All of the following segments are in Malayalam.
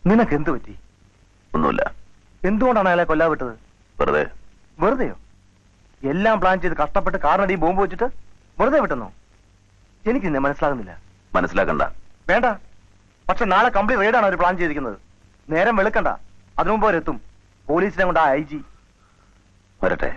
നിനക്ക് എന്ത് പറ്റി? ഒന്നുമില്ല. എന്തുകൊണ്ടാണ് അയാളെ കൊല്ലാ വിട്ടത്? വെറുതെ. വെറുതെയോ? എല്ലാം പ്ലാൻ ചെയ്ത് കഷ്ടപ്പെട്ട് കാറിനടി ബോംബ് വെച്ചിട്ട് വെറുതെ വിട്ടെന്നോ? എനിക്ക് നിന്നെ മനസ്സിലാകുന്നില്ല. മനസ്സിലാക്കണ്ട. വേണ്ട. പക്ഷെ നാളെ കംപ്ലീറ്റ് റെയ്ഡാണ് അവർ പ്ലാൻ ചെയ്തിരിക്കുന്നത്. നേരം വെളുക്കണ്ട, അതിനു മുമ്പ് അവരെത്തും. പോലീസിനെ കൊണ്ട് ആ IG വരട്ടെ.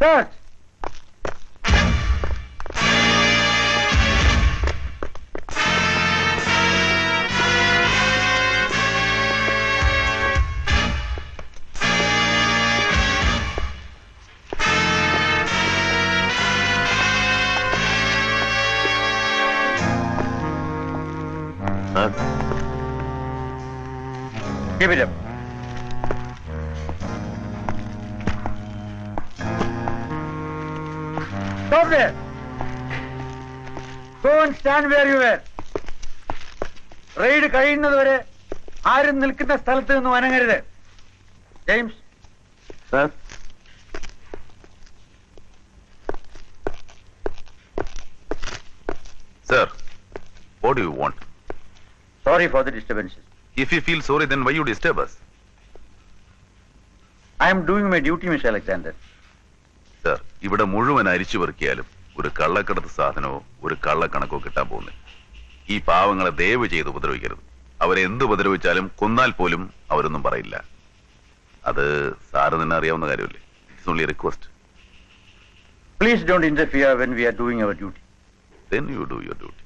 Search! Give it up. Stop there! Go and stand where you were. Raid കഴിയുന്നതുവരെ ആരും നിൽക്കുന്ന സ്ഥലത്ത് നിന്ന് അനങ്ങരുത്. James. Sir. Sir, what do you want? Sorry for the disturbances. If you feel sorry, then why you disturb us? I am doing my duty, Mr. Alexander. Sir, ഇവിടെ മുഴുവൻ അരിച്ചു പെറുക്കിയാലും ഒരു കള്ളക്കടത്ത് സാധനമോ ഒരു കള്ളക്കണക്കോ കിട്ടാൻ പോകുന്നില്ല. ഈ പാവങ്ങളെ ദയവ് ചെയ്ത് ഉപദ്രവിക്കരുത്. അവരെ എന്ത് ഉപദ്രവിച്ചാലും കൊന്നാൽ പോലും അവരൊന്നും പറയില്ല. അത് സാറ് തന്നെ അറിയാവുന്ന കാര്യമല്ലേ. It's only request. Please don't interfere when we are doing our duty. Then you do your duty.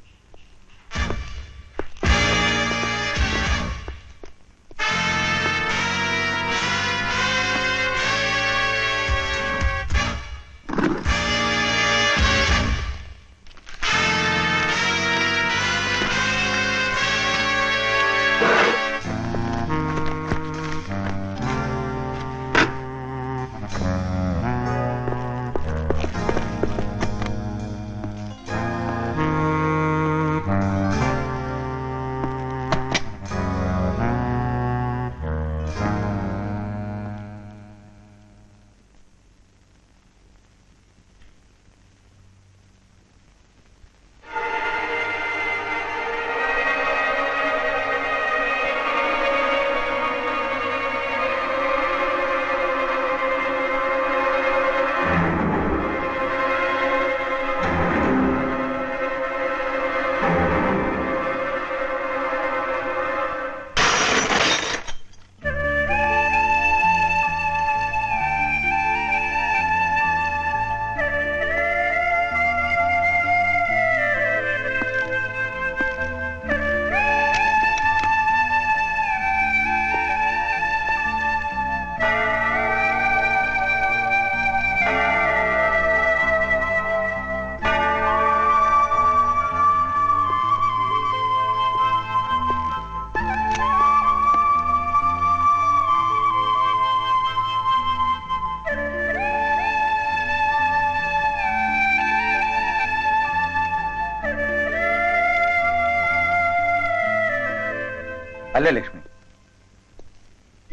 അല്ല ലക്ഷ്മി,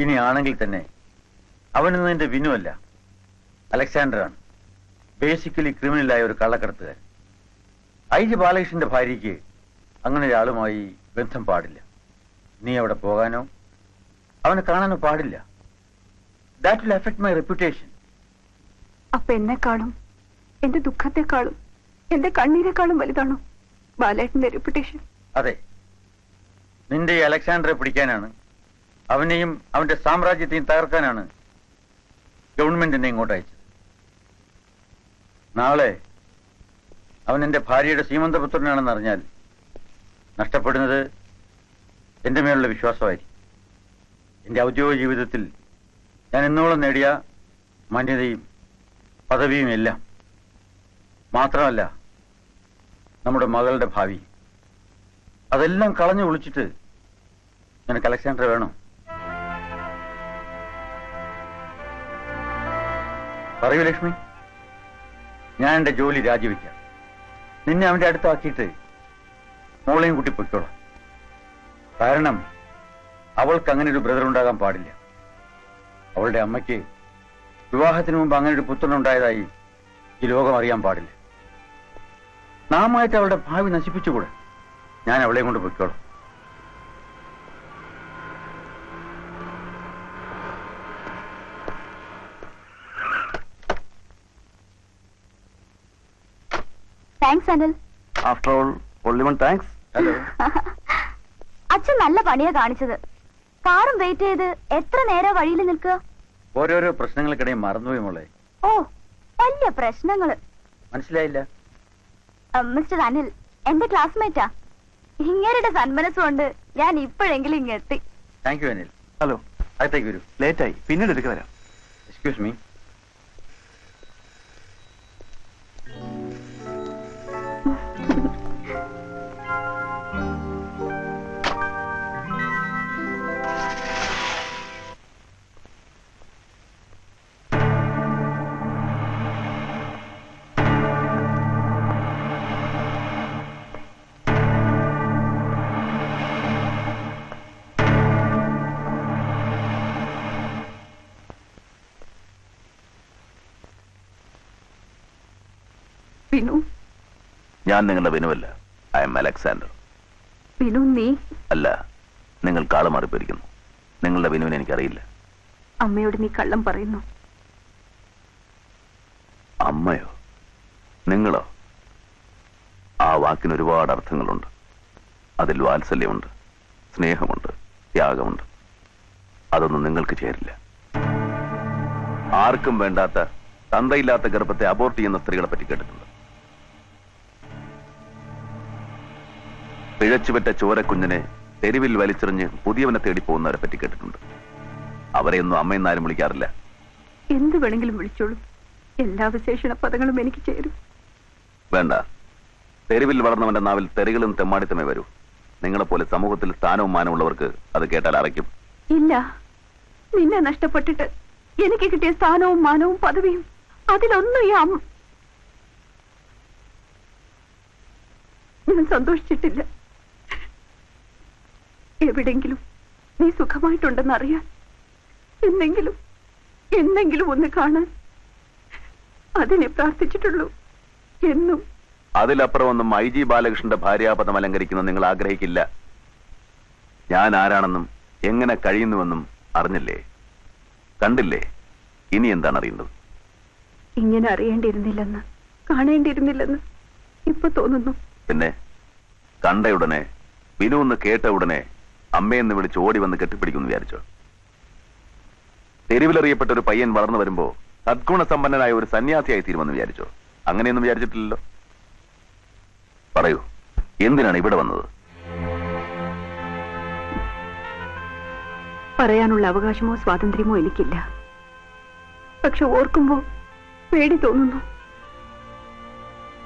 ഇനി ആണെങ്കിൽ തന്നെ അവനൊന്നും എന്റെ വിനുവല്ല, അലക്സാണ്ടറാണ്. ബേസിക്കലി ക്രിമിനലായ ഒരു കള്ളക്കടത്തുകാരൻ. IG ബാലകൃഷ്ണന്റെ ഭാര്യയ്ക്ക് അങ്ങനെ ഒരാളുമായി ബന്ധം പാടില്ല. നീ അവിടെ പോകാനോ അവനെ കാണാനോ പാടില്ല. That will affect my reputation. അപ്പൊ എന്നെക്കാളും എന്റെ ദുഃഖത്തെക്കാളും എന്റെ കണ്ണീരെക്കാളും വലുതാണോ ബാലേട്ടന്റെ റെപ്യൂട്ടേഷൻ? അതെ, നിന്റെ ഈ അലക്സാണ്ടറെ പിടിക്കാനാണ്, അവനെയും അവന്റെ സാമ്രാജ്യത്തെയും തകർക്കാനാണ് ഗവൺമെന്റ് എന്നെ ഇങ്ങോട്ട് അയച്ചത്. നാളെ അവൻ എന്റെ ഭാര്യയുടെ സീമന്തപുത്രനാണെന്ന് അറിഞ്ഞാൽ നഷ്ടപ്പെടുന്നത് എന്റെ മേലുള്ള വിശ്വാസമായിരിക്കും. എന്റെ ഔദ്യോഗിക ജീവിതത്തിൽ ഞാൻ എന്നോളം നേടിയ മാന്യതയും പദവിയും എല്ലാം. മാത്രമല്ല, നമ്മുടെ മകളുടെ ഭാവി. അതെല്ലാം കളഞ്ഞു ഒളിച്ചിട്ട് നിനക്ക് അലക്സാണ്ടർ വേണോ? പറയൂ ലക്ഷ്മി. ഞാൻ എന്റെ ജോലി രാജിവെക്കാം. നിന്നെ അവന്റെ അടുത്താക്കിയിട്ട് മോളെയും കൂട്ടി പൊയ്ക്കോളാം. കാരണം അവൾക്ക് അങ്ങനെ ഒരു ബ്രദർ ഉണ്ടാകാൻ പാടില്ല. അവളുടെ അമ്മയ്ക്ക് വിവാഹത്തിന് മുമ്പ് അങ്ങനെ ഒരു പുത്രൻ ഉണ്ടായതായി ഈ ലോകം അറിയാൻ പാടില്ല. നാമായിട്ട് അവളുടെ ഭാവി നശിപ്പിച്ചുകൂടെ? ഞാൻ അവളെ കൊണ്ട് പൊയ്ക്കോളാം. Thanks Anil. After all only one thanks. Hello. അച്ഛൻ നല്ല പണിയാ കാണിച്ചത്. കാറും വെയിറ്റ് ചെയ്ത് എത്ര നേരം വഴിയിൽ നിൽക്കുക? ഓരോരോ പ്രശ്നങ്ങൾക്കിടയിൽ മറന്നുപോയി മോളെ. ഓ, വലിയ പ്രശ്നങ്ങള്. മനസ്സിലായില്ല? മിസ്റ്റർ അനിൽ എന്റെ ക്ലാസ്മേറ്റാ. ഇങ്ങേരുടെ സന്മനസ് കൊണ്ട് ഞാൻ ഇപ്പോഴെങ്കിലും ഇങ്ങെത്തി. Thank you Anil. ഹലോ, അകത്തേക്ക് വരൂ. ലേറ്റായി, പിന്നീട് എടുക്ക വരാം. Excuse me. വിനു. ഞാൻ നിങ്ങളുടെ വിനുവല്ല. I am Alexander. വിനു നീ? അല്ല, നിങ്ങൾ കാള് മാറിപ്പോയിരിക്കുന്നു. നിങ്ങളുടെ വിനുവിനെ എനിക്കറിയില്ല. അമ്മയോട് നീ കള്ളം പറയുന്നു. അമ്മയോ? നിങ്ങളോ? ആ വാക്കിന് ഒരുപാട് അർത്ഥങ്ങളുണ്ട്. അതിൽ വാത്സല്യമുണ്ട്, സ്നേഹമുണ്ട്, ത്യാഗമുണ്ട്. അതൊന്നും നിങ്ങൾക്ക് ചേരില്ല. ആർക്കും വേണ്ടാത്ത തന്തയില്ലാത്ത ഗർഭത്തെ അബോർട്ട് ചെയ്യുന്ന സ്ത്രീകളെ പറ്റി കേട്ടിട്ടുണ്ട്. പിഴച്ചുപറ്റ ചോരക്കുഞ്ഞിനെ തെരുവിൽ വലിച്ചെറിഞ്ഞ് പുതിയവനെ തേടി പോകുന്നവരെ പറ്റി കേട്ടിട്ടുണ്ട്. അവരെയൊന്നും അമ്മയെന്നാരും വിളിക്കാറില്ല. എന്ത് വേണമെങ്കിലും വിളിച്ചോളൂ. എല്ലാ വിശേഷണ പദങ്ങളും എനിക്ക് ചേരും. വേണ്ട. തെരുവിൽ വളർന്നവന്റെ നാവിൽ തെറികളും തെമ്മാടിത്തമേ വരൂ. നിങ്ങളെപ്പോലെ സമൂഹത്തിൽ സ്ഥാനവും മാനമുള്ളവർക്ക് അത് കേട്ടാൽ അറയ്ക്കും. ഇല്ല, നിന്നെ നഷ്ടപ്പെട്ടിട്ട് എനിക്ക് കിട്ടിയ സ്ഥാനവും മാനവും പദവിയും അതിലൊന്നും ഞാൻ സന്തോഷിച്ചിട്ടില്ല. എവിടെങ്കിലും നീ സുഖമായിട്ടുണ്ടെന്ന് അറിയാൻ, എന്നെങ്കിലും ഒന്ന് കാണാൻ അതിനെ പ്രാർത്ഥിച്ചിട്ടുള്ളൂ എന്നും. അതിലപ്പുറം ഒന്നും ഐ ജി ബാലകൃഷ്ണന്റെ ഭാര്യാപദം അലങ്കരിക്കുന്ന നിങ്ങൾ ആഗ്രഹിക്കില്ല. ഞാൻ ആരാണെന്നും എങ്ങനെ കഴിയുന്നുവെന്നും അറിഞ്ഞില്ലേ? കണ്ടില്ലേ? ഇനി എന്താണ് അറിയേണ്ടത്? ഇങ്ങനെ അറിയേണ്ടിയിരുന്നില്ലെന്ന്, കാണേണ്ടിയിരുന്നില്ലെന്ന് ഇപ്പൊ തോന്നുന്നു. പിന്നെ കണ്ടയുടനെ, വിനു എന്ന് കേട്ട ഉടനെ അമ്മയെന്ന് വിളിച്ച് ഓടി വന്ന് കെട്ടിപ്പിടിക്കുമെന്ന് വിചാരിച്ചോ? തെരുവിലറിയപ്പെട്ട ഒരു പയ്യൻ വളർന്നു വരുമ്പോ സദ്ഗുണസമ്പന്നനായ ഒരു സന്യാസിയായി തീരുമെന്ന് വിചാരിച്ചോ? അങ്ങനെയൊന്നും വിചാരിച്ചിട്ടില്ലല്ലോ. പറയൂ, എന്തിനാണ് ഇവിടെ വന്നത്? പറയാനുള്ള അവകാശമോ സ്വാതന്ത്ര്യമോ എനിക്കില്ല. പക്ഷെ ഓർക്കുമ്പോ പേടി തോന്നുന്നു.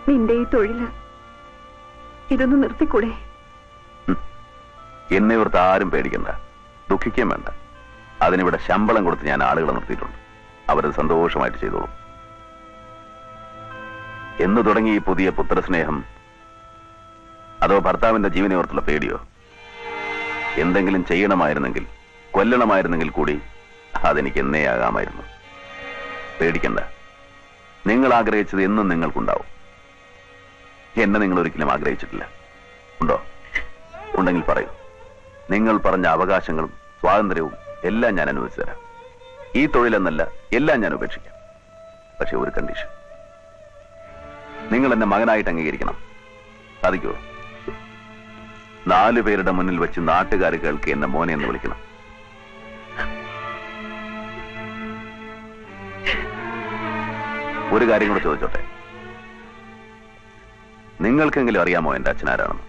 നിന്റെ ഈ തൊഴില് ഇതൊന്ന് നിർത്തിക്കൂടെ? എന്നെ ഓർത്ത് ആരും പേടിക്കണ്ട, ദുഃഖിക്കാൻ വേണ്ട. അതിനിവിടെ ശമ്പളം കൊടുത്ത് ഞാൻ ആളുകളെ നിർത്തിയിട്ടുണ്ട്. അവരത് സന്തോഷമായിട്ട് ചെയ്തോളും. എന്ന് തുടങ്ങി ഈ പുതിയ പുത്രസ്നേഹം? അതോ ഭർത്താവിന്റെ ജീവനെ ഓർത്തുള്ള പേടിയോ? എന്തെങ്കിലും ചെയ്യണമായിരുന്നെങ്കിൽ, കൊല്ലണമായിരുന്നെങ്കിൽ കൂടി അതെനിക്ക് എന്നേ ആകാമായിരുന്നു. പേടിക്കണ്ട. നിങ്ങൾ ആഗ്രഹിച്ചത് എന്നും നിങ്ങൾക്കുണ്ടാവും. എന്നെ നിങ്ങൾ ഒരിക്കലും ആഗ്രഹിച്ചിട്ടില്ല. ഉണ്ടോ? ഉണ്ടെങ്കിൽ പറയൂ. നിങ്ങൾ പറഞ്ഞ അവകാശങ്ങളും സ്വാതന്ത്ര്യവും എല്ലാം ഞാൻ അനുവദിച്ചു തരാം. ഈ തൊഴിലെന്നല്ല, എല്ലാം ഞാൻ ഉപേക്ഷിക്കാം. പക്ഷെ ഒരു കണ്ടീഷൻ. നിങ്ങൾ എന്നെ മകനായിട്ട് അംഗീകരിക്കണം. സാധിക്കുമോ? 4 പേരുടെ മുന്നിൽ വെച്ച് നാട്ടുകാർ കേൾക്കെ എന്നെ മോനെ എന്ന് വിളിക്കണം. ഒരു കാര്യം കൂടെ ചോദിച്ചോട്ടെ. നിങ്ങൾക്കെങ്കിലും അറിയാമോ എന്റെ അച്ഛനാരാണെന്ന്?